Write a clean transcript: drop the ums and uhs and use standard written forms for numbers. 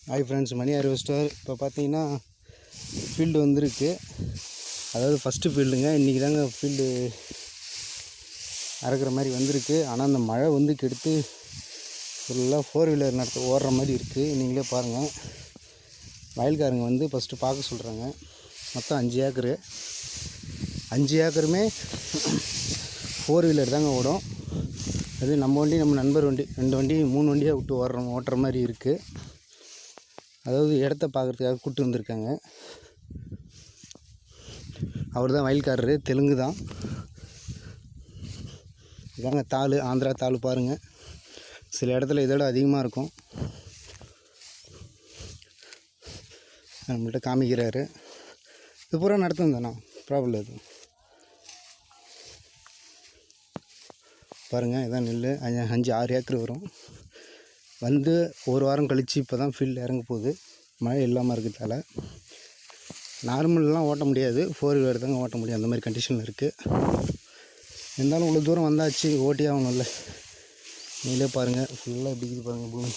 Hi friends, மணி harvester இப்போ பார்த்தீங்கன்னா field வந்திருக்கு. அதாவது ஃபஸ்ட்டு ஃபீல்டுங்க. இன்றைக்கி தாங்க ஃபீல்டு அறுக்கிற மாதிரி வந்திருக்கு. ஆனால் அந்த மழை வந்து கெடுத்து ஃபுல்லாக 4 வீலர் நடத்த ஓடுற மாதிரி இருக்குது. நீங்களே பாருங்கள். வயல்காரங்க வந்து ஃபஸ்ட்டு பார்க்க சொல்கிறாங்க. மொத்தம் 5 ஏக்கரு. 5 ஏக்கருமே 4 வீலர் தாங்க ஓடும். அது நம்ம வண்டி, நம்ம நண்பர் வண்டி, 2 வண்டி 3 வண்டியாக விட்டு ஓட்டுற மாதிரி இருக்குது. அதாவது இடத்த பார்க்குறதுக்காக கூப்பிட்டு வந்திருக்காங்க. அவர் தான் வயல்காரரு, தெலுங்கு தான். இதாங்க தாள், ஆந்திரா தாள் பாருங்கள். சில இடத்துல இதோட அதிகமாக இருக்கும். நம்மள்கிட்ட காமிக்கிறாரு. இது பூரா நடத்தும் தானே, ப்ராப்ளம் எதுவும். பாருங்கள், இதான் நெல். 5-6 ஏக்கர் வரும். வந்து ஒரு வாரம் கழித்து இப்போ தான் ஃபீல்டு இறங்க போகுது. மழை இல்லாமல் இருக்கிறதால நார்மல்லாம் ஓட்ட முடியாது, 4 வீலர் தாங்க ஓட்ட முடியும். அந்த மாதிரி கண்டிஷனில் இருக்குது. இருந்தாலும் இவ்வளோ தூரம் வந்தாச்சு, ஓட்டி ஆகணும்ல. நீங்களே பாருங்கள், ஃபுல்லாக எப்படி இருக்குது பாருங்கள் பூமி.